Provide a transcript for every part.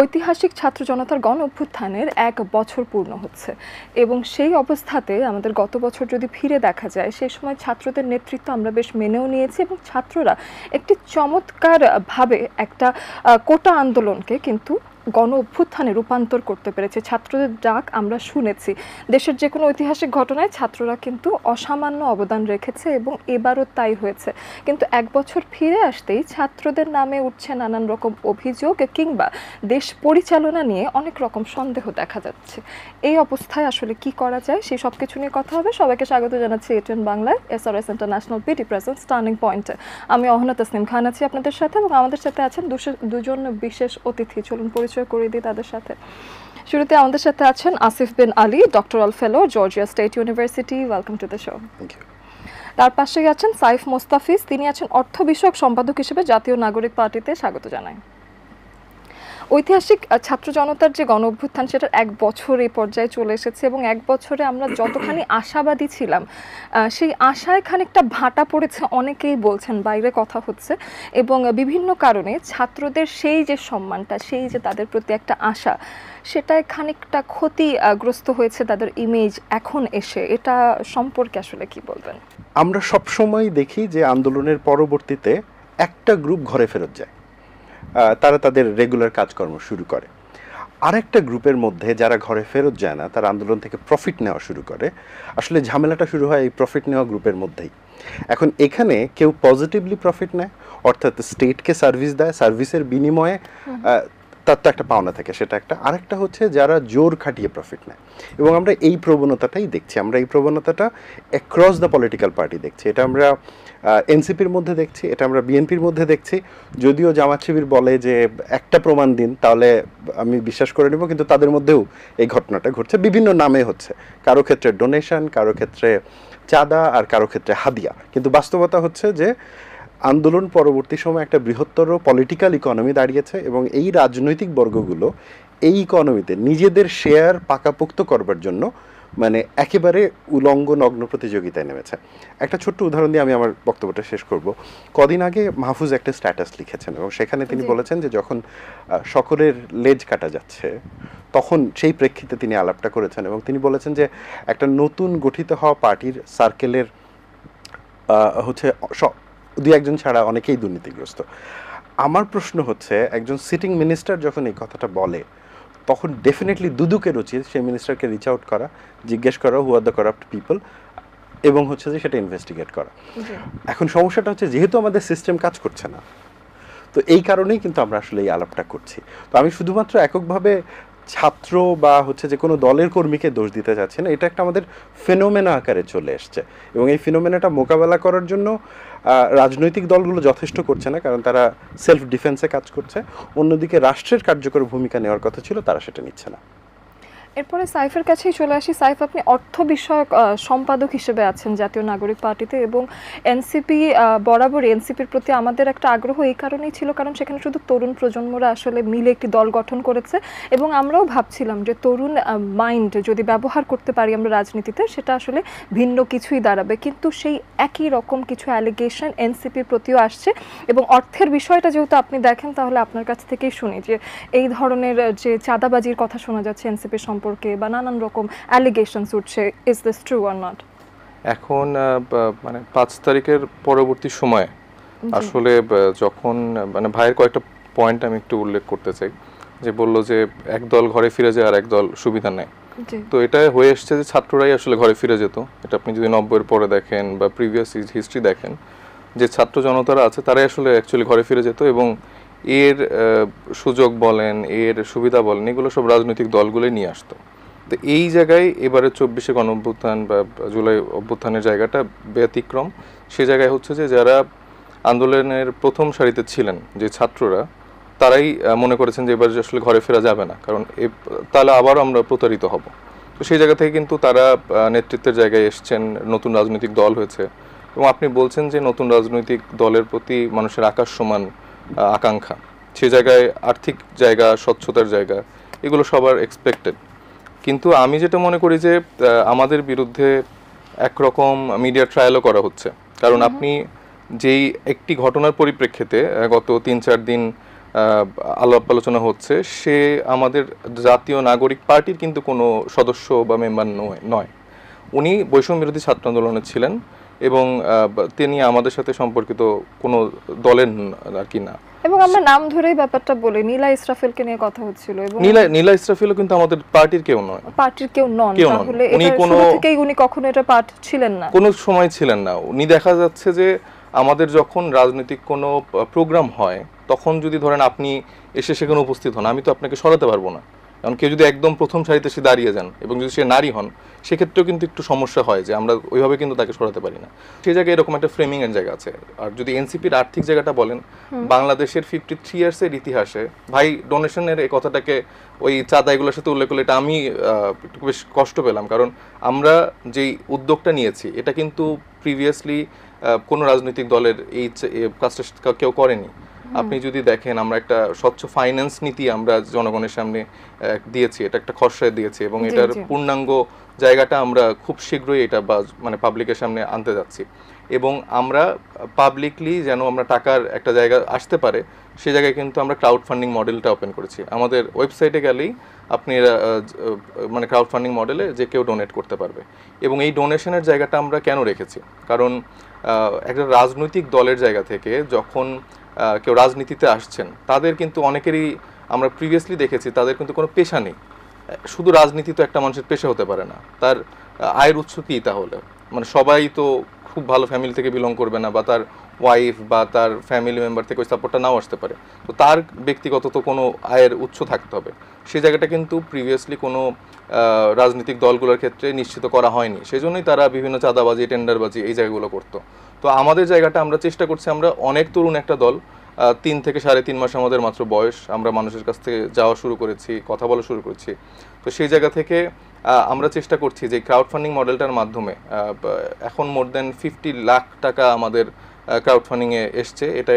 ঐতিহাসিক ছাত্র জনতার গণ অভ্যুত্থানের ১ বছর পূর্ণ হচ্ছে এবং সেই অবস্থাতে আমাদের গত বছর যদি ফিরে দেখা যায় সেই সময় ছাত্রদের নেতৃত্ব আমরা বেশ মেনেও নিয়েছি এবং ছাত্ররা একটি চমৎকারভাবে একটা কোটা আন্দোলনকে কিন্তু গণ অভ্যুত্থানে রূপান্তর করতে পেরেছে। ছাত্রদের ডাক আমরা শুনেছি। দেশের যে কোনো ঐতিহাসিক ঘটনায় ছাত্ররা কিন্তু অসামান্য অবদান রেখেছে এবং এবারও তাই হয়েছে। কিন্তু ১ বছর ফিরে আসতেই ছাত্রদের নামে উঠছে নানান রকম অভিযোগ কিংবা দেশ পরিচালনা নিয়ে অনেক রকম সন্দেহ দেখা যাচ্ছে। এই অবস্থায় আসলে কি করা যায় সেই সব কিছু নিয়ে কথা হবে। সবাইকে স্বাগত জানাচ্ছি এটিএন বাংলায় SRS international BD presence turning পয়েন্টে। আমি অহনা তাসনিম খান আছি আপনাদের সাথে এবং আমাদের সাথে আছেন দুজন বিশেষ অতিথি। চলুন পরিচয় করে দিই তাদের সাথে। শুরুতে আমাদের সাথে আছেন Asif bin Ali, doctoral fellow, Georgia State University. Welcome to the show. Thank you. তার পাশেই আছেন সাইফ মোস্তাফিজ, তিনি আছেন অর্থ বিষয়ক সম্পাদক হিসেবে জাতীয় নাগরিক পার্টিতে। স্বাগত জানাই। ঐতিহাসিক ছাত্র জনতার যে গণ অভ্যুত্থান সেটার ১ বছর এই পর্যায়ে চলে এসেছে এবং ১ বছরে আমরা যতখানি আশাবাদী ছিলাম সেই আশায় খানিকটা ভাটা পড়েছে, অনেকেই বলছেন, বাইরে কথা হচ্ছে এবং বিভিন্ন কারণে ছাত্রদের সেই যে সম্মানটা, সেই যে তাদের প্রতি একটা আশা, সেটায় খানিকটা ক্ষতিগ্রস্ত হয়েছে তাদের ইমেজ এখন এসে। এটা সম্পর্কে আসলে কি বলবেন? আমরা সবসময় দেখি যে আন্দোলনের পরবর্তীতে একটা গ্রুপ ঘরে ফেরত যায়, তারা তাদের রেগুলার কাজকর্ম শুরু করে। আরেকটা গ্রুপের মধ্যে যারা ঘরে ফেরত যায় না, তারা আন্দোলন থেকে প্রফিট নেওয়া শুরু করে। আসলে ঝামেলাটা শুরু হয় এই প্রফিট নেওয়া গ্রুপের মধ্যেই। এখন এখানে কেউ পজিটিভলি প্রফিট নেয়, অর্থাৎ স্টেটকে সার্ভিস দেয়, সার্ভিসের বিনিময়ে তার তো একটা পাওনা থাকে, সেটা একটা। আরেকটা হচ্ছে যারা জোর খাটিয়ে প্রফিট নেয়, এবং আমরা এই প্রবণতাটাই দেখছি। আমরা এই প্রবণতাটা অ্যাক্রস দ্য পলিটিক্যাল পার্টি দেখছি। এটা আমরা এনসিপির মধ্যে দেখছি, এটা আমরা বিএনপির মধ্যে দেখছি। যদিও জামাত শিবির বলে যে একটা প্রমাণ দিন তাহলে আমি বিশ্বাস করে নেব, কিন্তু তাদের মধ্যেও এই ঘটনাটা ঘটছে। বিভিন্ন নামে হচ্ছে, কারো ক্ষেত্রে ডোনেশন, কারো ক্ষেত্রে চাঁদা, আর কারো ক্ষেত্রে হাদিয়া। কিন্তু বাস্তবতা হচ্ছে যে আন্দোলন পরবর্তী সময় একটা বৃহত্তর পলিটিক্যাল ইকোনমি দাঁড়িয়েছে এবং এই রাজনৈতিক বর্গগুলো এই ইকোনমিতে নিজেদের শেয়ার পাকাপোক্ত করবার জন্য মানে একেবারে উলঙ্গ নগ্ন প্রতিযোগিতায় নেমেছে। একটা ছোট্ট উদাহরণ দিয়ে আমি আমার বক্তব্যটা শেষ করব। কদিন আগে মাহফুজ একটা স্ট্যাটাস লিখেছেন এবং সেখানে তিনি বলেছেন যে যখন সকলের লেজ কাটা যাচ্ছে তখন সেই প্রেক্ষিতে তিনি আলাপটা করেছেন এবং তিনি বলেছেন যে একটা নতুন গঠিত হওয়া পার্টির সার্কেলের হচ্ছে দুই একজন ছাড়া অনেকেই দুর্নীতিগ্রস্ত। আমার প্রশ্ন হচ্ছে, একজন সিটিং মিনিস্টার যখন এই কথাটা বলে তখন ডেফিনেটলি দুদকের উচিত সেই মিনিস্টারকে রিচ আউট করা, জিজ্ঞেস করা হু আর দ্য করাপ্ট পিপল, এবং হচ্ছে যে সেটা ইনভেস্টিগেট করা। এখন সমস্যাটা হচ্ছে যেহেতু আমাদের সিস্টেম কাজ করছে না, তো এই কারণেই কিন্তু আমরা আসলে এই আলাপটা করছি। তো আমি শুধুমাত্র এককভাবে ছাত্র বা হচ্ছে যে কোনো দলের কর্মীকে দোষ দিতে চাচ্ছি না। এটা একটা আমাদের ফেনোমেনা আকারে চলে এসছে এবং এই ফেনোমেনাটা মোকাবেলা করার জন্য রাজনৈতিক দলগুলো যথেষ্ট করছে না, কারণ তারা সেলফ ডিফেন্সে কাজ করছে। অন্যদিকে রাষ্ট্রের কার্যকর ভূমিকা নেওয়ার কথা ছিল, তারা সেটা নিচ্ছে না। এরপরে সাইফের কাছেই চলে আসি। সাইফ, আপনি অর্থ বিষয়ক সম্পাদক হিসেবে আছেন জাতীয় নাগরিক পার্টিতে এবং এনসিপি বরাবরই এনসিপির প্রতি আমাদের একটা আগ্রহ এই কারণেই ছিল কারণ সেখানে শুধু তরুণ প্রজন্মরা আসলে মিলে একটি দল গঠন করেছে এবং আমরাও ভাবছিলাম যে তরুণ মাইন্ড যদি ব্যবহার করতে পারি আমরা রাজনীতিতে সেটা আসলে ভিন্ন কিছুই দাঁড়াবে। কিন্তু সেই একই রকম কিছু অ্যালিগেশন এনসিপির প্রতিও আসছে এবং অর্থের বিষয়টা যেহেতু আপনি দেখেন তাহলে আপনার কাছ থেকেই শুনি যে এই ধরনের যে চাঁদাবাজির কথা শোনা যাচ্ছে এনসিপির সম্পর্কে বা নানান রকম অ্যালিগেশনস উঠছে, is this true or not? এখন মানে ৫ তারিখের পরবর্তী সময়ে আসলে যখন মানে ভাইয়ের কয়েকটা পয়েন্ট আমি একটু উল্লেখ করতে চাই, যে বললো যে এক দল ঘরে ফিরে যায় আর এক দল সুবিধা নেয়। তো এটা হয়ে এসছে যে ছাত্ররাই আসলে ঘরে ফিরে যেত। এটা আপনি যদি ৯০-এর পরে দেখেন বা প্রিভিয়াস হিস্ট্রি দেখেন, যে ছাত্র জনতারা আছে তারাই আসলে অ্যাকচুয়ালি ঘরে ফিরে যেত এবং এর সুযোগ বলেন, এর সুবিধা বলেন, এগুলো সব রাজনৈতিক দলগুলোই নিয়ে আসতো। তো এই জায়গায় এবারে ২৪শে গণ অভ্যুত্থান বা জুলাই অভ্যুত্থানের জায়গাটা ব্যতিক্রম। সে জায়গায় হচ্ছে যে যারা আন্দোলনের প্রথম সারিতে ছিলেন, যে ছাত্ররা, তারাই মনে করেছেন যে এবার আসলে ঘরে ফেরা যাবে না, কারণ তাহলে আবারও আমরা প্রতারিত হব। তো সেই জায়গা থেকে কিন্তু তারা নেতৃত্বের জায়গায় এসছেন, নতুন রাজনৈতিক দল হয়েছে এবং আপনি বলছেন যে নতুন রাজনৈতিক দলের প্রতি মানুষের আকাশ সমান আকাঙ্ক্ষা, সে জায়গায় আর্থিক জায়গা, স্বচ্ছতার জায়গা, এগুলো সবার এক্সপেক্টেড। কিন্তু আমি যেটা মনে করি যে আমাদের বিরুদ্ধে একরকম মিডিয়া ট্রায়ালও করা হচ্ছে, কারণ আপনি যেই একটি ঘটনার পরিপ্রেক্ষিতে গত ৩-৪ দিন আলাপ আলোচনা হচ্ছে, সে আমাদের জাতীয় নাগরিক পার্টির কিন্তু কোনো সদস্য বা মেম্বার নয়। উনি বৈষম্য বিরোধী ছাত্র আন্দোলনে ছিলেন এবং তিনি আমাদের সাথে সম্পর্কিত কোনো দলের আর কি না। এবং আমরা নাম ধরেই ব্যাপারটা বলি, নীলা ইসরাফিলকে নিয়ে কথা হচ্ছিল, এবং নীলা ইসরাফিলও কিন্তু আমাদের পার্টির কেউ নয়, পার্টির কেউ নন। তাহলে উনি এটা শুরু থেকেই উনি কখনো এটা পার্ট ছিলেন না, কোনো সময় ছিলেন না। উনি দেখা যাচ্ছে যে আমাদের যখন রাজনৈতিক কোনো প্রোগ্রাম হয় তখন যদি ধরেন আপনি এসে সেখানে উপস্থিত হন, আমি তো আপনাকে সরাতে পারবো না। কারণ কেউ যদি একদম প্রথম সারিতে সে দাঁড়িয়ে যান এবং যদি সে নারী হন, সেক্ষেত্রেও কিন্তু একটু সমস্যা হয় যে আমরা ওইভাবে কিন্তু তাকে সরাতে পারি না। সেই জায়গায় এরকম একটা ফ্রেমিং এর জায়গা আছে। আর যদি এনসিপির আর্থিক জায়গাটা বলেন, বাংলাদেশের 53 ইয়ার্সের ইতিহাসে ভাই ডোনেশনের এই কথাটাকে ওই চাঁদা এগুলোর সাথে উল্লেখ করলে এটা আমি একটু বেশ কষ্ট পেলাম। কারণ আমরা যেই উদ্যোগটা নিয়েছি এটা কিন্তু প্রিভিয়াসলি কোনো রাজনৈতিক দলের এই কাজটা কেউ করেনি। আপনি যদি দেখেন, আমরা একটা স্বচ্ছ ফাইন্যান্স নীতি আমরা জনগণের সামনে দিয়েছি, এটা একটা খসড়া দিয়েছি এবং এটার পূর্ণাঙ্গ জায়গাটা আমরা খুব শীঘ্রই এটা মানে পাবলিকের সামনে আনতে যাচ্ছি। এবং আমরা পাবলিকলি যেন আমরা টাকার একটা জায়গা আসতে পারে, সেই জায়গায় কিন্তু আমরা ক্রাউড ফান্ডিং মডেলটা ওপেন করেছি। আমাদের ওয়েবসাইটে গেলেই আপনি মানে ক্রাউড ফান্ডিং মডেলে যে কেউ ডোনেট করতে পারবে। এবং এই ডোনেশনের জায়গাটা আমরা কেন রেখেছি, কারণ একটা রাজনৈতিক দলের জায়গা থেকে যখন কেউ রাজনীতিতে আসছেন, তাদের কিন্তু অনেকেরই আমরা প্রিভিয়াসলি দেখেছি তাদের কিন্তু কোনো পেশা নেই। শুধু রাজনীতি তো একটা মানুষের পেশা হতে পারে না, তার আয়ের উৎস কী তাহলে? মানে সবাই তো খুব ভালো ফ্যামিলি থেকে বিলং করবে না, বা তার ওয়াইফ বা তার ফ্যামিলি মেম্বার থেকে ওই সাপোর্টটা নাও আসতে পারে। তো তার ব্যক্তিগত তো কোনো আয়ের উৎস থাকতে হবে। সেই জায়গাটা কিন্তু প্রিভিয়াসলি কোনো রাজনৈতিক দলগুলোর ক্ষেত্রে নিশ্চিত করা হয়নি। সেই জন্যই তারা বিভিন্ন চাঁদাবাজি, টেন্ডারবাজি এই জায়গাগুলো করতো। তো আমাদের জায়গাটা আমরা চেষ্টা করছি, আমরা অনেক তরুণ একটা দল, 3 থেকে 3.5 মাস আমাদের মাত্র বয়স, আমরা মানুষের কাছ থেকে যাওয়া শুরু করেছি, কথা বলা শুরু করেছি। তো সেই জায়গা থেকে আমরা চেষ্টা করছি যে ক্রাউড ফান্ডিং মডেলটার মাধ্যমে এখন মোর দেন 50 লাখ টাকা আমাদের ক্রাউড ফান্ডিংয়ে এসছে। এটা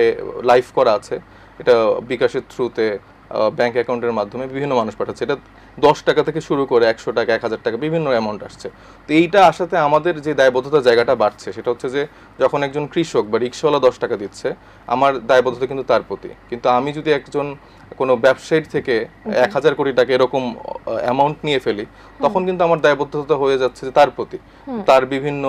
লাইভ করা আছে, এটা বিকাশের থ্রুতে ব্যাংক অ্যাকাউন্টের মাধ্যমে বিভিন্ন মানুষ পাঠাচ্ছে। এটা 10 টাকা থেকে শুরু করে 100 টাকা, 1000 টাকা বিভিন্ন অ্যামাউন্ট আসছে। তো এইটা আসাতে আমাদের যে দায়বদ্ধতার জায়গাটা বাড়ছে, সেটা হচ্ছে যে যখন একজন কৃষক বা রিক্সাওয়ালা 10 টাকা দিচ্ছে, আমার দায়বদ্ধতা কিন্তু তার প্রতি। কিন্তু আমি যদি একজন কোনো ব্যবসায়ীর থেকে 1000 কোটি টাকা এরকম অ্যামাউন্ট নিয়ে ফেলি, তখন কিন্তু আমার দায়বদ্ধতা হয়ে যাচ্ছে যে তার প্রতি, তার বিভিন্ন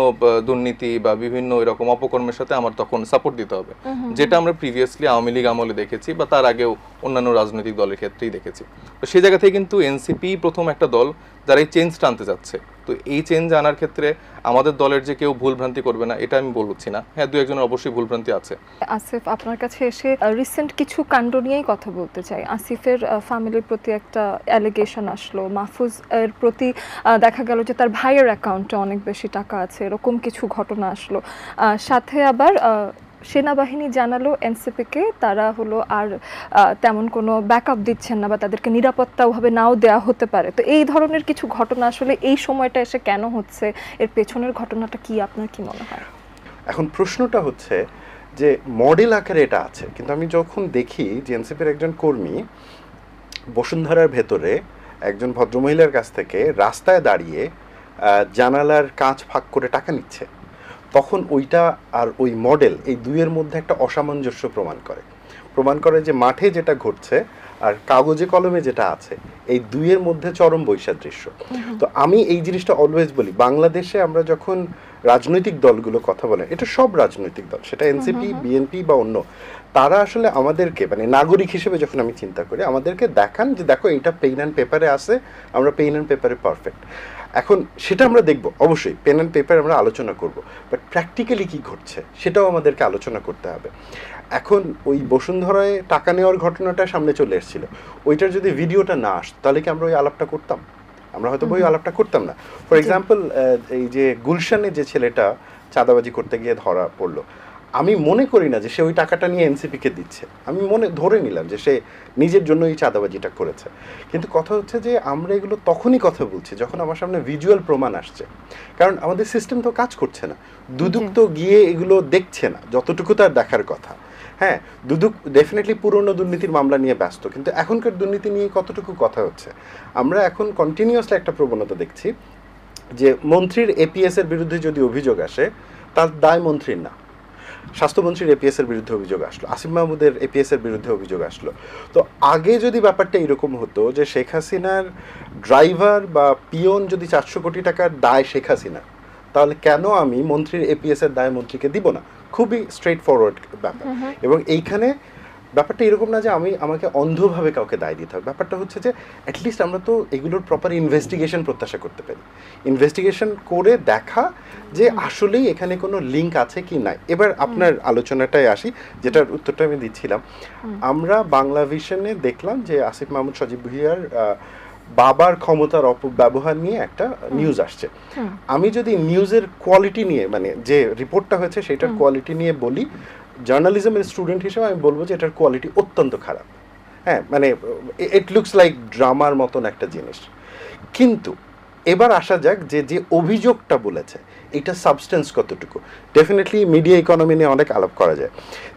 দুর্নীতি বা বিভিন্ন এরকম অপকর্মের সাথে আমার তখন সাপোর্ট দিতে হবে, যেটা আমরা প্রিভিয়াসলি আওয়ামী লীগ আমলে দেখেছি বা তার আগেও অন্যান্য রাজনৈতিক দলের ক্ষেত্রেই দেখেছি। তো সেই জায়গা থেকে কিন্তু এনসিপি প্রথম একটা দল যারা এই চেঞ্জটা আনতে যাচ্ছে। তো এই চেঞ্জ আনার ক্ষেত্রে আমাদের দলের যে কেউ ভুলভ্রান্তি করবে না এটা আমি বলছি না, হ্যাঁ 2-1 অবশ্যই ভুলভ্রান্তি আছে। আসিফ, আপনার কাছে এসে রিসেন্ট কিছু কাণ্ড নিয়েই কথা বলতে চাই। আসিফের ফ্যামিলির প্রতি একটা অ্যালিগেশন আসলো, মাহফুজ এর প্রতি দেখা গেল যে তার ভাইয়ের অ্যাকাউন্টে অনেক বেশি টাকা আছে, এরকম কিছু ঘটনা আসলো। সাথে আবার সেনাবাহিনী জানালো এনসিপিকে তারা হলো আর তেমন কোনো ব্যাকআপ দিচ্ছেন না বা তাদেরকে নিরাপত্তা ওভাবে নাও দেওয়া হতে পারে। তো এই ধরনের কিছু ঘটনা আসলে এই সময়টা এসে কেন হচ্ছে, এর পেছনের ঘটনাটা কি, আপনার কি মনে হয়? এখন প্রশ্নটা হচ্ছে যে মডেল আকারে এটা আছে, কিন্তু আমি যখন দেখি যে এনসিপির একজন কর্মী বসুন্ধরার ভেতরে একজন ভদ্রমহিলার কাছ থেকে রাস্তায় দাঁড়িয়ে জানালার কাঁচ ফাঁক করে টাকা নিচ্ছে, তখন ওইটা আর ওই মডেল এই দুইয়ের মধ্যে একটা অসামঞ্জস্য প্রমাণ করে যে মাঠে যেটা ঘটছে আর কাগজে কলমে যেটা আছে এই দুইয়ের মধ্যে চরম বৈসাদৃশ্য। তো আমি এই জিনিসটা অলওয়েজ বলি, বাংলাদেশে আমরা যখন রাজনৈতিক দলগুলো কথা বলে, এটা সব রাজনৈতিক দল, সেটা এনসিপি, বিএনপি বা অন্য, তারা আসলে আমাদেরকে মানে নাগরিক হিসেবে যখন আমি চিন্তা করি, আমাদেরকে দেখান যে দেখো এইটা পেন অ্যান্ড পেপারে আছে, আমরা পেন অ্যান্ড পেপারে পারফেক্ট। এখন সেটা আমরা দেখব, অবশ্যই পেন অ্যান্ড পেপার আমরা আলোচনা করব, বাট প্র্যাকটিক্যালি কী ঘটছে সেটাও আমাদেরকে আলোচনা করতে হবে। এখন ওই বসুন্ধরায় টাকা নেওয়ার ঘটনাটা সামনে চলে এসেছিল, ওইটার যদি ভিডিওটা না আসতো তাহলে কি আমরা ওই আলাপটা করতাম? আমরা হয়তো ওই আলাপটা করতাম না। ফর এক্সাম্পল, এই যে গুলশানে যে ছেলেটা চাঁদাবাজি করতে গিয়ে ধরা পড়লো, আমি মনে করি না যে সে ওই টাকাটা নিয়ে এনসিপিকে দিচ্ছে, আমি ধরে নিলাম যে সে নিজের জন্য এই চাঁদাবাজিটা করেছে। কিন্তু কথা হচ্ছে যে আমরা এগুলো তখনই কথা বলছি যখন আমার সামনে ভিজুয়াল প্রমাণ আসছে, কারণ আমাদের সিস্টেম তো কাজ করছে না। দুদক তো গিয়ে এগুলো দেখছে না যতটুকু তার দেখার কথা। হ্যাঁ, দুদক ডেফিনেটলি পুরনো দুর্নীতির মামলা নিয়ে ব্যস্ত, কিন্তু এখনকার দুর্নীতি নিয়ে কতটুকু কথা হচ্ছে? আমরা এখন কন্টিনিউয়াসলি একটা প্রবণতা দেখছি যে মন্ত্রীর এপিএস এর বিরুদ্ধে যদি অভিযোগ আসে, তার দায় মন্ত্রীর না, স্বাস্থ্যমন্ত্রীর এপিএস এর বিরুদ্ধে অভিযোগ আসলো, আসিফ মাহমুদের এপিএস এর বিরুদ্ধে অভিযোগ আসলো। তো আগে যদি ব্যাপারটা এরকম হতো যে শেখ হাসিনার ড্রাইভার বা পিয়ন যদি 400 কোটি টাকার দায় শেখ হাসিনা, তাহলে কেন আমি মন্ত্রীর এপিএস এর দায় মন্ত্রীকে দিব না? খুবই স্ট্রেট ফরওয়ার্ড ব্যাপার। এবং এইখানে ব্যাপারটা এরকম না যে আমাকে অন্ধভাবে কাউকে দায় দিতে হবে। ব্যাপারটা হচ্ছে যে অ্যাটলিস্ট আমরা তো এগুলোর প্রপার ইনভেস্টিগেশন প্রত্যাশা করতে পারি, ইনভেস্টিগেশন করে দেখা যে আসলেই এখানে কোনো লিঙ্ক আছে কি নাই। এবার আপনার আলোচনাটায় আসি, যেটার উত্তরটা আমি দিচ্ছিলাম। আমরা বাংলা ভিশনে দেখলাম যে আসিফ মাহমুদ সজীব ভুঁইয়ার বাবার ক্ষমতার অপব্যবহার নিয়ে একটা নিউজ আসছে। আমি যদি নিউজের কোয়ালিটি নিয়ে, মানে যে রিপোর্টটা হয়েছে সেটার কোয়ালিটি নিয়ে বলি, জার্নালিজমের স্টুডেন্ট হিসেবে আমি বলবো যে এটার কোয়ালিটি অত্যন্ত খারাপ। হ্যাঁ, মানে ইট লুকস লাইক ড্রামার মতন একটা জিনিস। কিন্তু এবার আসা যাক যে অভিযোগটা বলেছে এটা সাবস্টেন্স কতটুকু। ডেফিনেটলি মিডিয়া ইকোনমি নিয়ে অনেক আলাপ করা যায়।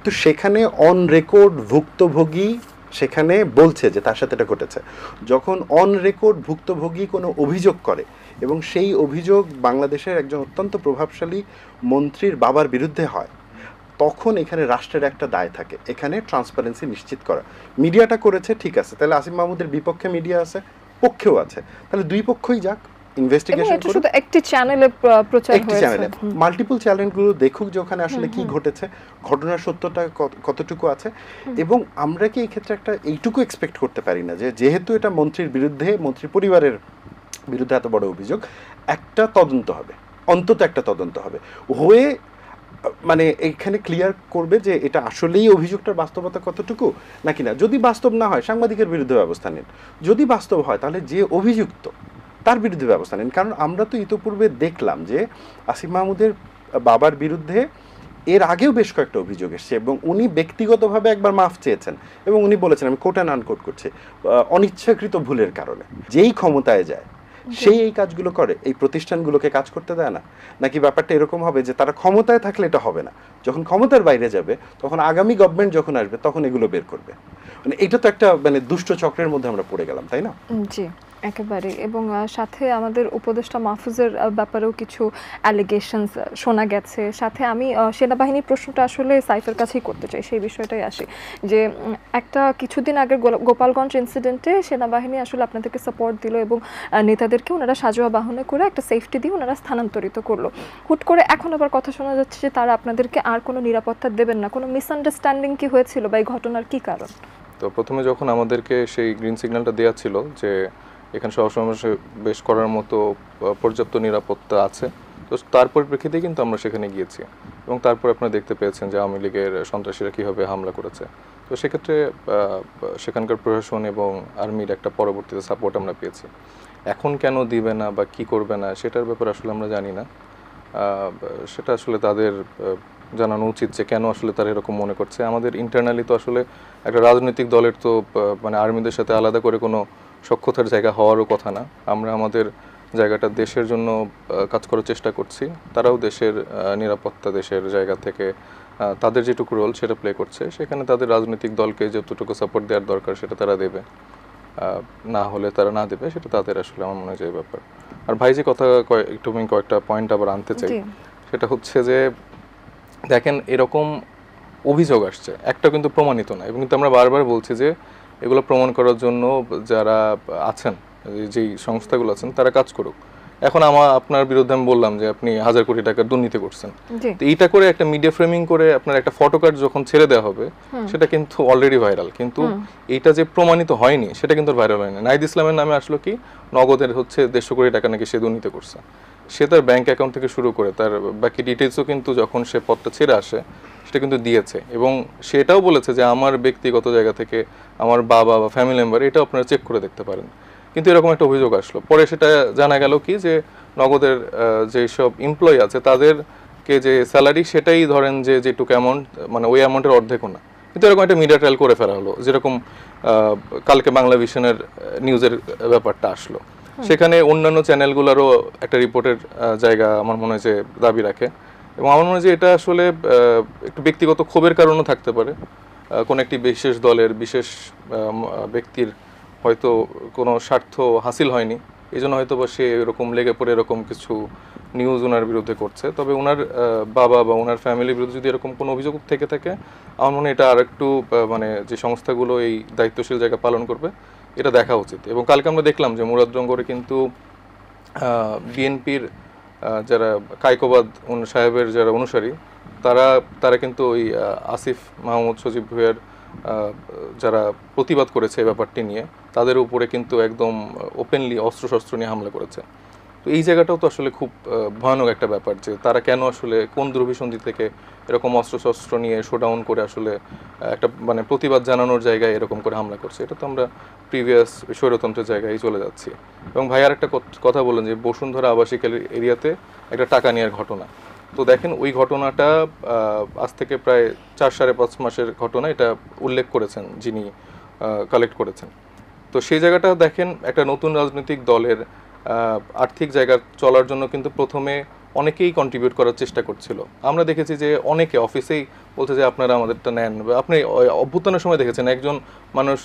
তো সেখানে অন রেকর্ড ভুক্তভোগী সেখানে বলছে যে তার সাথে এটা ঘটেছে। যখন অন রেকর্ড ভুক্তভোগী কোনো অভিযোগ করে এবং সেই অভিযোগ বাংলাদেশের একজন অত্যন্ত প্রভাবশালী মন্ত্রীর বাবার বিরুদ্ধে হয়, তখন এখানে রাষ্ট্রের একটা দায় থাকে এখানে ট্রান্সপারেন্সি নিশ্চিত করা। মিডিয়াটা করেছে, ঠিক আছে, তাহলে আসিফ মাহমুদের বিপক্ষে মিডিয়া আছে, পক্ষেও আছে, তাহলে দুই পক্ষই যাক, ইনভেস্টিগেশন করুক। শুধু একটি চ্যানেলে প্রচার হয়েছে, মাল্টিপল চ্যানেলগুলো দেখুক যে ওখানে আসলে কি ঘটেছে, ঘটনার সত্যতা কতটুকু আছে। এবং আমরা কি এই ক্ষেত্রে একটা এইটুকু এক্সপেক্ট করতে পারি না যে যেহেতু এটা মন্ত্রীর বিরুদ্ধে, মন্ত্রী পরিবারের বিরুদ্ধে এত বড় অভিযোগ, একটা তদন্ত হবে, অন্তত একটা তদন্ত হবে, হয়ে মানে এখানে ক্লিয়ার করবে যে এটা আসলেই অভিযোগটার বাস্তবতা কতটুকু নাকি না। যদি বাস্তব না হয় সাংবাদিকের বিরুদ্ধে ব্যবস্থা নিন, যদি বাস্তব হয় তাহলে যে অভিযুক্ত তার বিরুদ্ধে ব্যবস্থা নিন। কারণ আমরা তো ইতোপূর্বে দেখলাম যে আসিফ মাহমুদের বাবার বিরুদ্ধে এর আগেও বেশ কয়েকটা অভিযোগ এসছে এবং উনি ব্যক্তিগতভাবে একবার মাফ চেয়েছেন এবং উনি বলেছেন, আমি কোট অ্যান্ড আনকোট করছি, অনিচ্ছাকৃত ভুলের কারণে। যেই ক্ষমতায় যায় সেই এই কাজগুলো করে, এই প্রতিষ্ঠানগুলোকে কাজ করতে দেয় না। নাকি ব্যাপারটা এরকম হবে যে তারা ক্ষমতায় থাকলে এটা হবে না, যখন ক্ষমতার বাইরে যাবে তখন আগামী গভর্নমেন্ট যখন আসবে তখন এগুলো বের করবে। মানে এটা তো একটা মানে দুষ্ট চক্রের মধ্যে আমরা পড়ে গেলাম, তাই না? জি একেবারে। এবং সাথে আমাদের উপদেষ্টা মাহফুজের ব্যাপারেও কিছু অ্যালিগেশনস শোনা গেছে। সাথে আমি সেনাবাহিনীর প্রশ্নটা আসলে সাইফের কাছেই করতে চাই, সেই বিষয়টাই আসি যে একটা কিছুদিন আগের গোপালগঞ্জ ইনসিডেন্টে সেনাবাহিনী আসলে আপনাদেরকে সাপোর্ট দিল এবং নেতাদেরকে ওনারা সাজোয়া বাহনে করে একটা সেফটি দিয়ে ওনারা স্থানান্তরিত করলো। হুট করে এখন আবার কথা শোনা যাচ্ছে যে তারা আপনাদেরকে আর কোনো নিরাপত্তা দেবেন না। কোনো মিসআন্ডারস্ট্যান্ডিং কি হয়েছিল বা এই ঘটনার কি কারণ? তো প্রথমে যখন আমাদেরকে সেই গ্রিন সিগন্যালটা দেওয়া ছিল যে এখানে সমাবেশ করার মতো পর্যাপ্ত নিরাপত্তা আছে, তো তার পরিপ্রেক্ষিতে কিন্তু আমরা সেখানে গিয়েছি এবং তারপর আপনারা দেখতে পেয়েছেন যে আওয়ামী লীগের সন্ত্রাসীরা কীভাবে হামলা করেছে। তো সেক্ষেত্রে সেখানকার প্রশাসন এবং আর্মির একটা পরবর্তীতে সাপোর্ট আমরা পেয়েছি। এখন কেন দিবে না বা কি করবে না সেটার ব্যাপারে আসলে আমরা জানি না। সেটা আসলে তাদের জানানো উচিত যে কেন আসলে তারা এরকম মনে করছে। আমাদের ইন্টারনালি তো আসলে একটা রাজনৈতিক দলের তো মানে আর্মিদের সাথে আলাদা করে কোনো সখ্যতার জায়গা হওয়ারও কথা না। আমরা আমাদের জায়গাটা দেশের জন্য কাজ করার চেষ্টা করছি, তারাও দেশের নিরাপত্তা, দেশের জায়গা থেকে তাদের যেটুকু রোল সেটা প্লে করছে। সেখানে তাদের রাজনৈতিক দলকে যতটুকু সাপোর্ট দেওয়ার দরকার সেটা তারা দেবে, না হলে তারা না দেবে, সেটা তাদের আসলে আমার মনে হয় যে ব্যাপার। আর ভাই যে কথা একটু আমি কয়েকটা পয়েন্ট আবার আনতে চাই, সেটা হচ্ছে যে দেখেন এরকম অভিযোগ আসছে, একটা কিন্তু প্রমাণিত না এবং কিন্তু আমরা বারবার বলছি যে এগুলো প্রমাণ করার জন্য যারা আছেন, যেই সংস্থাগুলো আছেন তারা কাজ করুক। এখন আপনার বিরুদ্ধে আমি বললাম যে আপনি 1000 কোটি টাকার দুর্নীতি করছেন, তো এইটা করে একটা মিডিয়া ফ্রেমিং করে আপনার একটা ফটো কার্ড যখন ছেড়ে দেওয়া হবে সেটা কিন্তু অলরেডি ভাইরাল, কিন্তু এইটা যে প্রমাণিত হয়নি সেটা কিন্তু ভাইরাল হয়নি। নাহিদ ইসলামের নামে আসলো কি নগদের হচ্ছে 150 কোটি টাকা নাকি সে দুর্নীতি করছে, সে তার ব্যাংক অ্যাকাউন্ট থেকে শুরু করে তার বাকি ডিটেলসও কিন্তু যখন সে পদটা ছেড়ে আসে সেটা কিন্তু দিয়েছে এবং সেটাও বলেছে যে আমার ব্যক্তিগত জায়গা থেকে আমার বাবা বা ফ্যামিলি মেম্বার এটাও আপনারা চেক করে দেখতে পারেন। কিন্তু এরকম একটা অভিযোগ আসলো, পরে সেটা জানা গেল কি যে নগদের যেসব এমপ্লয়ি আছে তাদেরকে যে স্যালারি সেটাই ধরেন যে যেটুকু অ্যামাউন্ট, মানে ওই অ্যামাউন্টের অর্ধেকও না। কিন্তু এরকম একটা মিডিয়া ট্রায়াল করে ফেলা হলো, যেরকম কালকে বাংলা ভিশনের নিউজের ব্যাপারটা আসলো, সেখানে অন্যান্য চ্যানেলগুলোরও একটা রিপোর্টের জায়গা আমার মনে হয় যে দাবি রাখে এবং আমার মনে হয় যে এটা আসলে একটু ব্যক্তিগত ক্ষোভের কারণও থাকতে পারে। কোনো একটি বিশেষ দলের বিশেষ ব্যক্তির হয়তো কোনো স্বার্থ হাসিল হয়নি এই জন্য হয়তো বা সে এরকম লেগে পড়ে এরকম কিছু নিউজ ওনার বিরুদ্ধে করছে। তবে ওনার বাবা বা ওনার ফ্যামিলির বিরুদ্ধে যদি এরকম কোনো অভিযোগ থেকে থাকে, আমার মনে হয় এটা আর একটু মানে যে সংস্থাগুলো এই দায়িত্বশীল জায়গা পালন করবে এটা দেখা উচিত। এবং কালকে আমরা দেখলাম যে মুরাদনগরে কিন্তু বিএনপির যারা কায়কোবাদ সাহেবের যারা অনুসারী তারা কিন্তু ওই আসিফ মাহমুদ, সজীব ভুঁইয়ার যারা প্রতিবাদ করেছে এই ব্যাপারটি নিয়ে, তাদের উপরে কিন্তু একদম ওপেনলি অস্ত্রশস্ত্র নিয়ে হামলা করেছে। তো এই জায়গাটাও তো আসলে খুব ভয়ানক একটা ব্যাপার যে তারা কেন আসলে কোন দুর্বিসন্ধি থেকে এরকম অস্ত্রশস্ত্র নিয়ে শোডাউন করে আসলে একটা মানে প্রতিবাদ জানানোর জায়গায় এরকম করে হামলা করছে। এটা তো আমরা প্রিভিয়াস স্বৈরতন্ত্রের জায়গায় চলে যাচ্ছি। এবং ভাই আর একটা কথা বললেন যে বসুন্ধরা আবাসিক এরিয়াতে একটা টাকা নেওয়ার ঘটনা। তো দেখেন ওই ঘটনাটা আজ থেকে প্রায় 4-5.5 মাসের ঘটনা, এটা উল্লেখ করেছেন যিনি কালেক্ট করেছেন। তো সেই জায়গাটা দেখেন একটা নতুন রাজনৈতিক দলের আর্থিক জায়গা চলার জন্য কিন্তু প্রথমে অনেকেই কন্ট্রিবিউট করার চেষ্টা করছিল। আমরা দেখেছি যে অনেকে অফিসেই বলছে যে আপনারা আমাদেরটা নেন। আপনি অভ্যুত্থানের সময় দেখেছেন একজন মানুষ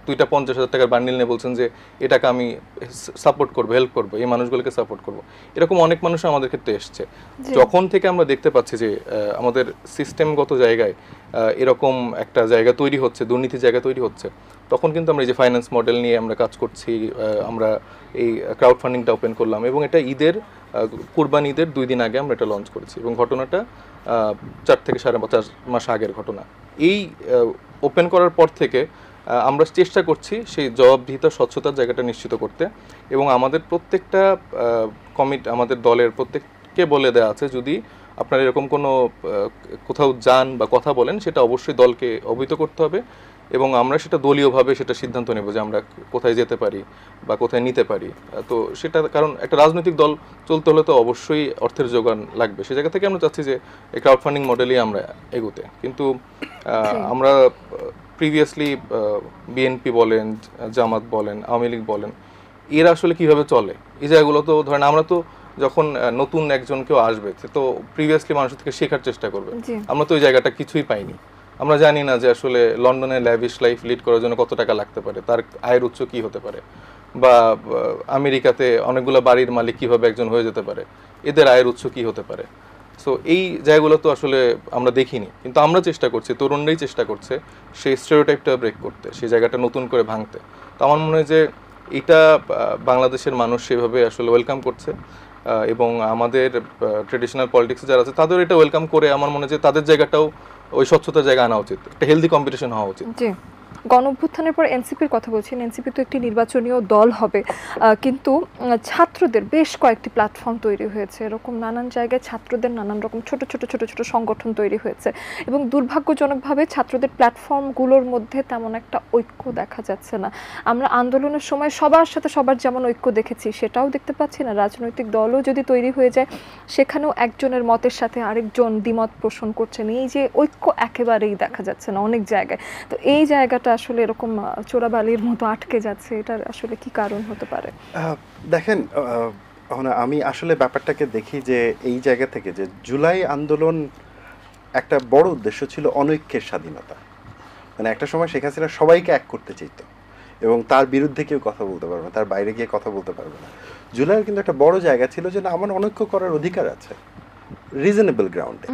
2টা 50,000 টাকার বান্ডিল নিয়ে বলছেন যে এটাকে আমি সাপোর্ট করবো, হেল্প করবো, এই মানুষগুলোকে সাপোর্ট করবো। এরকম অনেক মানুষ আমাদের ক্ষেত্রে এসছে। যখন থেকে আমরা দেখতে পাচ্ছি যে আমাদের সিস্টেমগত জায়গায় এরকম একটা জায়গা তৈরি হচ্ছে, দুর্নীতির জায়গা তৈরি হচ্ছে, তখন কিন্তু আমরা এই যে ফাইন্যান্স মডেল নিয়ে আমরা কাজ করছি। আমরা এই ক্রাউড ফান্ডিংটা ওপেন করলাম এবং এটা কুরবানি ঈদের 2 দিন আগে আমরা এটা লঞ্চ করেছি। এবং ঘটনাটা 4 থেকে 5.5 মাস আগের ঘটনা। এই ওপেন করার পর থেকে আমরা চেষ্টা করছি সেই জবাবদিহিতা, স্বচ্ছতার জায়গাটা নিশ্চিত করতে। এবং আমাদের প্রত্যেকটা আমাদের দলের প্রত্যেককে বলে দেওয়া আছে যদি আপনারা এরকম কোনো কোথাও যান বা কথা বলেন সেটা অবশ্যই দলকে অবহিত করতে হবে এবং আমরা সেটা দলীয়ভাবে সেটা সিদ্ধান্ত নেব যে আমরা কোথায় যেতে পারি বা কোথায় নিতে পারি। তো সেটা কারণ একটা রাজনৈতিক দল চলতে হলে তো অবশ্যই অর্থের যোগান লাগবে। সে জায়গা থেকে আমরা চাচ্ছি যে এই ক্রাউড ফান্ডিং মডেলই আমরা এগোতে। কিন্তু আমরা প্রিভিয়াসলি বিএনপি বলেন, জামাত বলেন, আওয়ামী লীগ বলেন, এরা আসলে কিভাবে চলে এই জায়গাগুলো তো ধরেন আমরা তো যখন নতুন একজন কেউ আসবে তো প্রিভিয়াসলি মানুষের থেকে শেখার চেষ্টা করবে। আমরা তো ওই জায়গাটা কিছুই পাইনি। আমরা জানি না যে আসলে লন্ডনে ল্যাভিশ লাইফ লিড করার জন্য কত টাকা লাগতে পারে, তার আয়ের উৎস কী হতে পারে, বা আমেরিকাতে অনেকগুলো বাড়ির মালিক কীভাবে একজন হয়ে যেতে পারে, এদের আয়ের উৎস কী হতে পারে। সো এই জায়গাগুলো তো আসলে আমরা দেখিনি, কিন্তু আমরা চেষ্টা করছি, তরুণরাই চেষ্টা করছে সেই স্টেরিওটাইপটা ব্রেক করতে, সেই জায়গাটা নতুন করে ভাঙতে। তো আমার মনে হয় যে এটা বাংলাদেশের মানুষ সেভাবে আসলে ওয়েলকাম করছে এবং আমাদের ট্রেডিশনাল পলিটিক্সে যারা আছে তাদের এটা ওয়েলকাম করে আমার মনে হয় যে তাদের জায়গাটাও ওই স্বচ্ছতার জায়গা আনা উচিত, একটা হেলদি কম্পিটিশন হওয়া উচিত। জি, গণঅভ্যুত্থানের পর এনসিপির কথা বলছেন, এনসিপি তো একটি নির্বাচনীয় দল হবে, কিন্তু ছাত্রদের বেশ কয়েকটি প্ল্যাটফর্ম তৈরি হয়েছে, এরকম নানান জায়গায় ছাত্রদের নানান রকম ছোট ছোট সংগঠন তৈরি হয়েছে এবং দুর্ভাগ্যজনকভাবে ছাত্রদের প্ল্যাটফর্মগুলোর মধ্যে তেমন একটা ঐক্য দেখা যাচ্ছে না। আমরা আন্দোলনের সময় সবার সাথে সবার যেমন ঐক্য দেখেছি সেটাও দেখতে পাচ্ছি না। রাজনৈতিক দলও যদি তৈরি হয়ে যায় সেখানেও একজনের মতের সাথে আরেকজন দ্বিমত পোষণ করছেন, এই যে ঐক্য একেবারেই দেখা যাচ্ছে না অনেক জায়গায়। তো এই জায়গাটা আসলে এরকম চোরাবালির মতো আটকে যাচ্ছে, এটার আসলে কি কারণ হতে পারে? দেখেন, আমি আসলে ব্যাপারটাকে দেখি যে এই জায়গা থেকে যে জুলাই আন্দোলন একটা বড় উদ্দেশ্য ছিল অনৈক্যের স্বাধীনতা। মানে একটা সময় শেখ হাসিনা সবাইকে এক করতে চাইতো এবং তার বিরুদ্ধে কেউ কথা বলতে পারবে না, তার বাইরে গিয়ে কথা বলতে পারবে না। জুলাইয়ের কিন্তু একটা বড় জায়গা ছিল যে না, আমার অনৈক্য করার অধিকার আছে রিজনেবল গ্রাউন্ডে।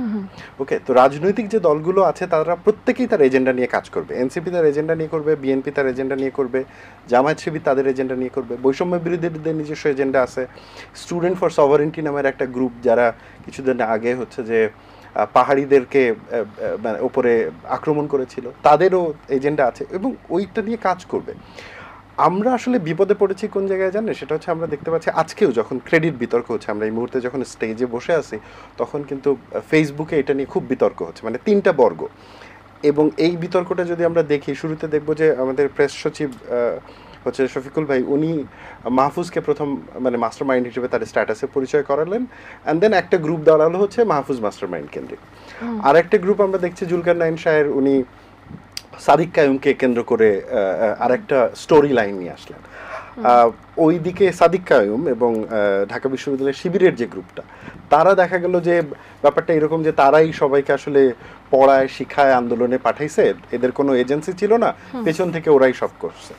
ওকে, তো রাজনৈতিক যে দলগুলো আছে তারা প্রত্যেকেই তার এজেন্ডা নিয়ে কাজ করবে। এনসিপি তার এজেন্ডা নিয়ে করবে, বিএনপি তার এজেন্ডা নিয়ে করবে, জামায়াত শিবির তাদের এজেন্ডা নিয়ে করবে, বৈষম্য বিরোধীদের নিজস্ব এজেন্ডা আছে, স্টুডেন্ট ফর সভারেন্টি নামের একটা গ্রুপ যারা কিছুদিন আগে হচ্ছে যে পাহাড়িদেরকে ওপরে আক্রমণ করেছিল, তাদেরও এজেন্ডা আছে এবং ওইটা নিয়ে কাজ করবে। আমরা আসলে বিপদে পড়েছি কোন জায়গায় জানেন, সেটা হচ্ছে আমরা দেখতে পাচ্ছি আজকেও যখন ক্রেডিট বিতর্ক হচ্ছে, আমরা এই মুহূর্তে যখন স্টেজে বসে আছি তখন কিন্তু ফেসবুকে এটা নিয়ে খুব বিতর্ক হচ্ছে, মানে 3টা বর্গ। এবং এই বিতর্কটা যদি আমরা দেখি, শুরুতে দেখব যে আমাদের প্রেস সচিব হচ্ছে শফিকুল ভাই, উনি মাহফুজকে প্রথম মানে মাস্টার মাইন্ড হিসেবে তার স্ট্যাটাসে পরিচয় করালেন, অ্যান্ড দেন একটা গ্রুপ দাঁড়ালো হচ্ছে মাহফুজ মাস্টার মাইন্ড কেন্দ্রিক। আর একটা গ্রুপ আমরা দেখছি জুলকার নাইন শাহের, উনি সাদিক কায়ুমকে কেন্দ্র করে আরেকটা স্টোরি লাইন নিয়ে আসলেন। ওইদিকে সাদিক কায়ুম এবং ঢাকা বিশ্ববিদ্যালয়ের শিবিরের যে গ্রুপটা, তারা দেখা গেল যে ব্যাপারটা এরকম যে তারাই সবাইকে আসলে পড়ায় শিখায় আন্দোলনে পাঠাইছে, এদের কোনো এজেন্সি ছিল না, পেছন থেকে ওরাই সব করছে।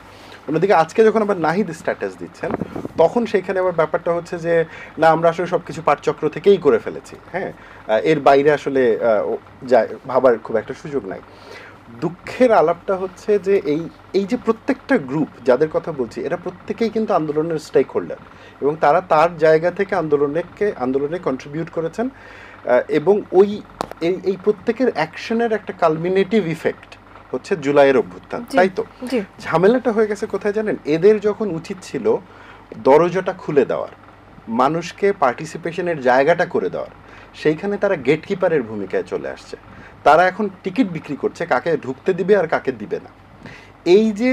অন্যদিকে আজকে যখন আবার নাহিদ স্ট্যাটাস দিচ্ছেন তখন সেখানে আবার ব্যাপারটা হচ্ছে যে না আমরা আসলে সবকিছু পাঠচক্র থেকেই করে ফেলেছি, হ্যাঁ, এর বাইরে আসলে ভাবার খুব একটা সুযোগ নাই। দুঃখের আলাপটা হচ্ছে যে এই যে প্রত্যেকটা গ্রুপ যাদের কথা বলছি এরা প্রত্যেকেই কিন্তু আন্দোলনের স্টেক হোল্ডার এবং তারা তার জায়গা থেকে আন্দোলনে কন্ট্রিবিউট করেছেন এবং এই প্রত্যেকের অ্যাকশনের একটা কালমিনেটিভ ইফেক্ট হচ্ছে জুলাইয়ের অভ্যুত্থান, তাই তো? ঝামেলাটা হয়ে গেছে কোথায় জানেন? এদের যখন উচিত ছিল দরজাটা খুলে দেওয়ার, মানুষকে পার্টিসিপেশনের জায়গাটা করে দেওয়ার, সেইখানে তারা গেটকিপারের ভূমিকায় চলে আসছে। তারা এখন টিকিট বিক্রি করছে কাকে ঢুকতে দিবে আর কাকে দিবে না। এই যে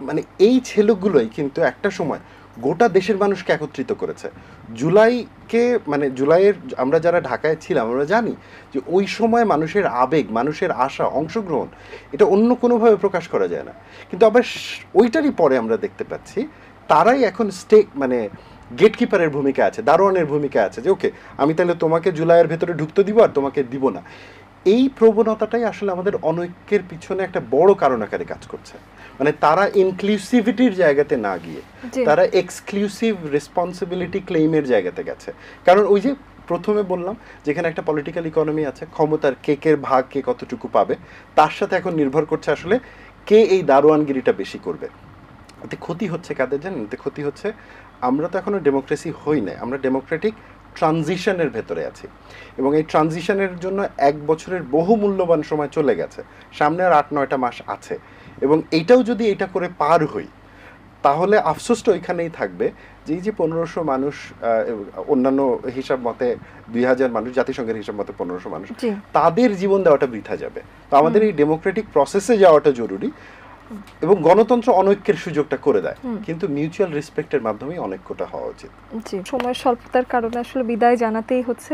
মানে এই ছেলেগুলোই কিন্তু একটা সময় গোটা দেশের মানুষকে একত্রিত করেছে। জুলাইয়ের আমরা যারা ঢাকায় ছিলাম আমরা জানি যে ওই সময় মানুষের আবেগ, মানুষের আশা, অংশগ্রহণ এটা অন্য কোনোভাবে প্রকাশ করা যায় না। কিন্তু আবার ওইটারই পরে আমরা দেখতে পাচ্ছি তারাই এখন গেটকিপারের ভূমিকা আছে, দারোয়ানের ভূমিকা আছে যে ওকে আমি তাহলে তোমাকে জুলাইয়ের ভেতরে ঢুকতে দিব আর তোমাকে দিব না। এই প্রবণতাটাই আসলে আমাদের অনৈক্যের পিছনে একটা বড় কারণ আকারে কাজ করছে। মানে তারা ইনক্লুসিভিটির জায়গাতে না গিয়ে তারা এক্সক্লুসিভ রেসপন্সিবিলিটি ক্লেইমের জায়গাতে গেছে। কারণ ওই যে প্রথমে বললাম যেখানে একটা পলিটিক্যাল ইকোনমি আছে, ক্ষমতার কেকের ভাগ কে কতটুকু পাবে তার সাথে এখন নির্ভর করছে আসলে কে এই দারোয়ানগিরিটা বেশি করবে। এতে ক্ষতি হচ্ছে কাদের জানেন? এতে ক্ষতি হচ্ছে আমরা তো এখনো ডেমোক্রেসি হই নাই, আমরা ডেমোক্রেটিক ট্রানজিশনের ভেতরে আছি এবং এই ট্রানজিশনের জন্য 1 বছরের বহু মূল্যবান সময় চলে গেছে, সামনে আর 8-9টা মাস আছে এবং এইটাও যদি এটা করে পার হই তাহলে আফসোসটা ওইখানেই থাকবে যে এই যে 1500 মানুষ, অন্যান্য হিসাব মতে 2000 মানুষ, জাতিসংঘের হিসাব মতে 1500 মানুষ, তাদের জীবন দেওয়াটা বৃথা যাবে। তো আমাদের এই ডেমোক্রেটিক প্রসেসে যাওয়াটা জরুরি এবং গণতন্ত্র অনৈক্যের সুযোগটা করে দেয়, কিন্তু মিউচুয়াল রেসপেক্টের মাধ্যমেই অনৈক্যটা হওয়া উচিত। জি, সময় স্বল্পতার কারণে আসলে বিদায় জানাতেই হচ্ছে,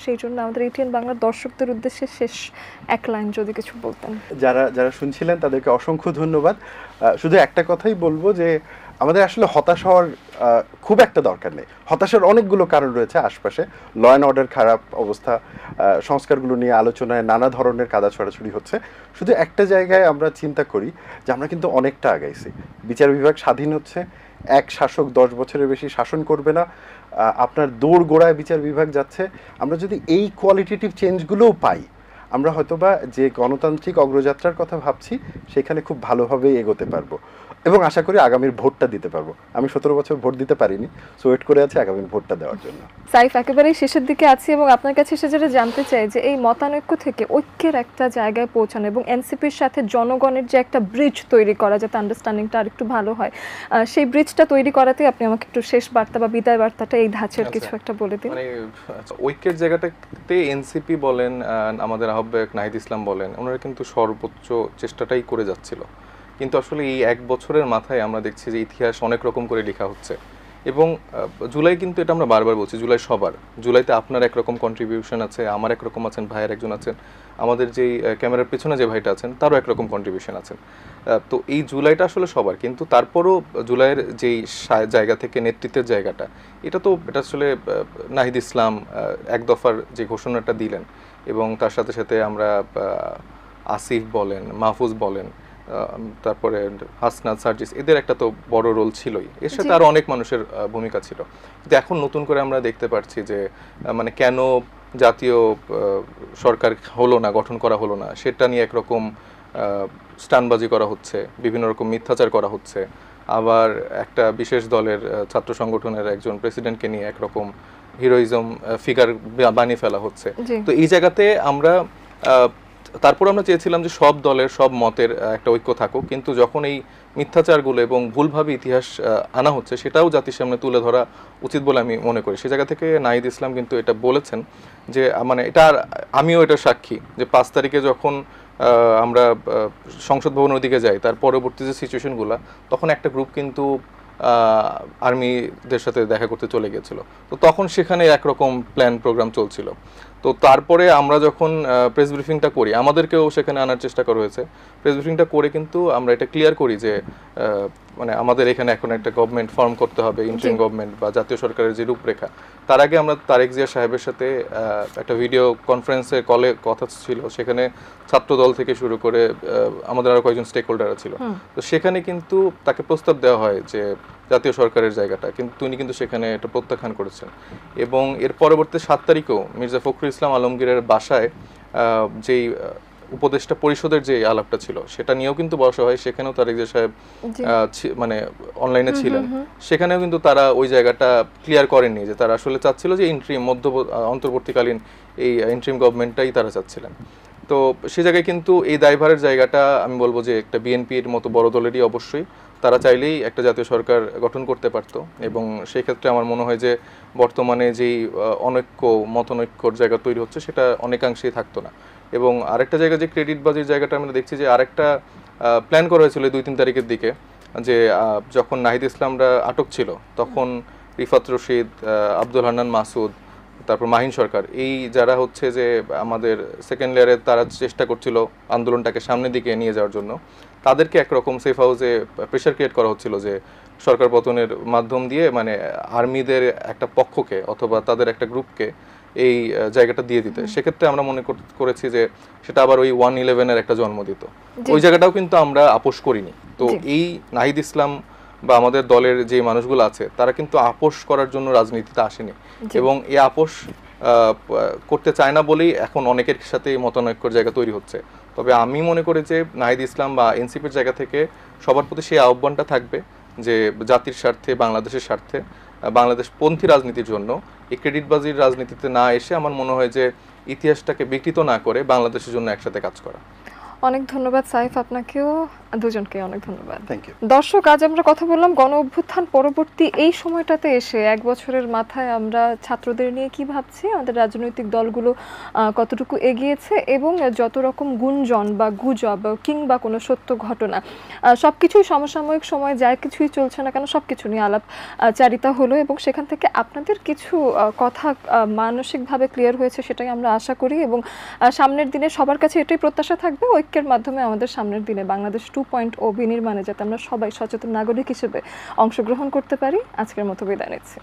সেই জন্য আমাদের এটিএন বাংলার দর্শকদের উদ্দেশ্যে শেষ এক লাইন যদি কিছু বলতেন। যারা শুনছিলেন তাদেরকে অসংখ্য ধন্যবাদ। শুধু একটা কথাই বলবো যে আমাদের আসলে হতাশ হওয়ার খুব একটা দরকার নেই। হতাশার অনেকগুলো কারণ রয়েছে আশপাশে, ল অ্যান্ড অর্ডার খারাপ অবস্থা, সংস্কারগুলো নিয়ে আলোচনায় নানা ধরনের কাদা ছড়াছড়ি হচ্ছে। শুধু একটা জায়গায় আমরা চিন্তা করি যে আমরা কিন্তু অনেকটা আগাইছি, বিচার বিভাগ স্বাধীন হচ্ছে, এক শাসক 10 বছরের বেশি শাসন করবে না, আপনার দৌড় গোড়ায় বিচার বিভাগ যাচ্ছে। আমরা যদি এই কোয়ালিটেটিভ চেঞ্জগুলোও পাই আমরা হয়তোবা যে গণতান্ত্রিক অগ্রযাত্রার কথা ভাবছি সেখানে খুব ভালোভাবেই এগোতে পারবো এবং আশা করি আগামীর ভোটটা দিতে পারবো। আমি 17 বছর ভোট দিতে পারিনি, সো ওয়েট করে আছি আগামীর ভোটটা দেওয়ার জন্য। সাইফ, একেবারেই শেষের দিকে আছি এবং আপনার কাছে এসে যেটা জানতে চাই যে এই মতানৈক্য থেকে ঐক্যের একটা জায়গায় পৌঁছানো এবং এনসিপির সাথে জনগণের যে একটা ব্রিজ তৈরি করা যাতে আন্ডারস্ট্যান্ডিংটা আর একটু ভালো হয়, সেই ব্রিজটা তৈরি করাতে আপনি আমাকে একটু শেষ বার্তা বা বিদায় বার্তাটা এই ধাঁচের কিছু একটা বলে দিন। মানে ঐক্যের জায়গাটাতে এনসিপি বলেন, আমাদের আহ্বায়ক নাহিদ ইসলাম বলেন, ওনারা কিন্তু সর্বোচ্চ চেষ্টাটাই করে যাচ্ছিল। কিন্তু আসলে এই 1 বছরের মাথায় আমরা দেখছি যে ইতিহাস অনেক রকম করে লেখা হচ্ছে এবং জুলাই কিন্তু এটা আমরা বারবার বলছি, জুলাই সবার, জুলাইতে আপনার একরকম কন্ট্রিবিউশন আছে, আমার একরকম আছেন, ভাইয়ের একজন আছেন, আমাদের যেই ক্যামেরার পেছনে যে ভাইটা আছেন তারও একরকম কন্ট্রিবিউশন আছেন। তো এই জুলাইটা আসলে সবার, কিন্তু তারপরও জুলাইয়ের যেই জায়গা থেকে নেতৃত্বের জায়গাটা এটা আসলে নাহিদ ইসলাম এক দফার যে ঘোষণাটা দিলেন এবং তার সাথে সাথে আমরা আসিফ বলেন, মাহফুজ বলেন, তারপরে হাসনাত, সার্জিস, এদের একটা তো বড় রোল ছিলই, এর সাথে আরো অনেক মানুষের ভূমিকা ছিল। কিন্তু এখন নতুন করে আমরা দেখতে পাচ্ছি যে মানে কেন জাতীয় সরকার হলো না, গঠন করা হলো না, সেটা নিয়ে একরকম স্টানবাজি করা হচ্ছে, বিভিন্ন রকম মিথ্যাচার করা হচ্ছে, আবার একটা বিশেষ দলের ছাত্র সংগঠনের একজন প্রেসিডেন্টকে নিয়ে একরকম হিরোইজম ফিগার বানিয়ে ফেলা হচ্ছে। তো এই জায়গাতে আমরা তারপর আমরা চেয়েছিলাম যে সব দলের সব মতের একটা ঐক্য থাকুক, কিন্তু যখন এই মিথ্যাচারগুলো এবং ভুলভাবে ইতিহাস আনা হচ্ছে সেটাও জাতির সামনে তুলে ধরা উচিত বলে আমি মনে করি। সে জায়গা থেকে নাহিদ ইসলাম কিন্তু এটা বলেছেন যে মানে এটা, আমিও এটা সাক্ষী যে 5 তারিখে যখন আমরা সংসদ ভবনের দিকে যাই তার পরবর্তী যে সিচুয়েশনগুলো, তখন একটা গ্রুপ কিন্তু আর্মিদের সাথে দেখা করতে চলে গেছিল। তো তখন সেখানে একরকম প্ল্যান প্রোগ্রাম চলছিল। তো তারপরে আমরা যখন প্রেস ব্রিফিংটা করি, আমাদেরকেও সেখানে আনার চেষ্টা করা হয়েছে। প্রেস ব্রিফিংটা করে কিন্তু আমরা এটা ক্লিয়ার করি যে মানে আমাদের এখানে এখন একটা গভর্নমেন্ট ফর্ম করতে হবে, ইন্টারিম গভর্নমেন্ট বা জাতীয় সরকারের যে রূপরেখা। তার আগে আমরা তারেক জিয়া সাহেবের সাথে একটা ভিডিও কনফারেন্সে কলে কথা ছিল, সেখানে ছাত্রদল থেকে শুরু করে আমাদের আরো কয়েকজন স্টেক হোল্ডাররা ছিল। তো সেখানে কিন্তু তাকে প্রস্তাব দেওয়া হয় যে জাতীয় সরকারের জায়গাটা, কিন্তু তিনি কিন্তু সেখানে এটা প্রত্যাখ্যান করেছেন। এবং এর পরবর্তী 7 তারিখেও মির্জা ফখরুল ইসলাম আলমগীরের বাসায় যেই উপদেষ্টা পরিষদের যে আলাপটা ছিল সেটা নিয়েও কিন্তু বসা হয়, সেখানেও তারেক জিয়া সাহেব মানে অনলাইনে ছিলেন। সেখানেও কিন্তু তারা ওই জায়গাটা ক্লিয়ার করেননি যে তারা আসলে চাচ্ছিল যে অন্তর্বর্তীকালীন এই ইন্টারিম গভর্নমেন্টটাই তারা চাচ্ছিলেন। তো সে জায়গায় কিন্তু এই দায়ভারের জায়গাটা আমি বলবো যে একটা বিএনপির মতো বড় দলেরই অবশ্যই, তারা চাইলেই একটা জাতীয় সরকার গঠন করতে পারতো। এবং সেই ক্ষেত্রে আমার মনে হয় যে বর্তমানে যেই মতনৈক্যর জায়গা তৈরি হচ্ছে সেটা অনেকাংশেই থাকতো না। এবং আরেকটা জায়গা যে ক্রেডিট বাজির জায়গাটা আমরা দেখছি যে আরেকটা প্ল্যান করা হয়েছিল 2-3 তারিখের দিকে, যে যখন নাহিদ ইসলামরা আটক ছিল তখন রিফাত রশিদ, আব্দুল হান্নান মাসুদ, তারপর মাহিন সরকার, এই যারা হচ্ছে যে আমাদের সেকেন্ড লেয়ারে তারা চেষ্টা করছিল আন্দোলনটাকে সামনের দিকে নিয়ে যাওয়ার জন্য, তাদেরকে একরকম সেফ হাউসে প্রেশার ক্রিয়েট করা হচ্ছিল যে সরকার পতনের মাধ্যম দিয়ে মানে আর্মিদের একটা পক্ষকে অথবা তাদের একটা গ্রুপকে এই জায়গাটা দিয়ে দিতে। সেক্ষেত্রে আমরা মনে করেছি যে সেটা আবার ওই 1/11-এর একটা জন্ম দিত। ওই জায়গাটাও কিন্তু আমরা আপোষ করিনি। তো এই নাহিদ ইসলাম বা আমাদের দলের যে মানুষগুলো আছে তারা কিন্তু আপোষ করার জন্য রাজনীতিতে আসেনি, এবং এই আপোষ করতে চায় না বলেই এখন অনেকের সাথে মতানৈক্যর জায়গা তৈরি হচ্ছে। তবে আমি মনে করি যে নাহিদ ইসলাম বা এনসিপির জায়গা থেকে সবার প্রতি সেই আহ্বানটা থাকবে যে জাতির স্বার্থে, বাংলাদেশের স্বার্থে, বাংলাদেশপন্থী রাজনীতির জন্য এই ক্রেডিটবাজির রাজনীতিতে না এসে আমার মনে হয় যে ইতিহাসটাকে বিকৃত না করে বাংলাদেশের জন্য একসাথে কাজ করা। অনেক ধন্যবাদ সাইফ, আপনাকেও, দুজনকে অনেক ধন্যবাদ। Thank you. দর্শক, আজ আমরা কথা বললাম গণ অভ্যুত্থান পরবর্তী এই সময়টাতে এসে 1 বছরের মাথায় আমরা ছাত্রদের নিয়ে কি ভাবছি, আমাদের রাজনৈতিক দলগুলো কতটুকু এগিয়েছে, এবং যত রকম গুঞ্জন বা গুজব কিংবা কোনো সত্য ঘটনা সবকিছুই সমসাময়িক সময় যার কিছুই চলছে না কেন সবকিছু নিয়ে আলাপচারিতা হলো, এবং সেখান থেকে আপনাদের কিছু কথা মানসিকভাবে ক্লিয়ার হয়েছে সেটাই আমরা আশা করি। এবং সামনের দিনে সবার কাছে এটাই প্রত্যাশা থাকবে, ঐক্যের মাধ্যমে আমাদের সামনের দিনে বাংলাদেশ 2.0 বিনির্মাণে যাতে আমরা সবাই সচেতন নাগরিক হিসেবে অংশগ্রহণ করতে পারি। আজকের মতো বিদায় নিচ্ছি।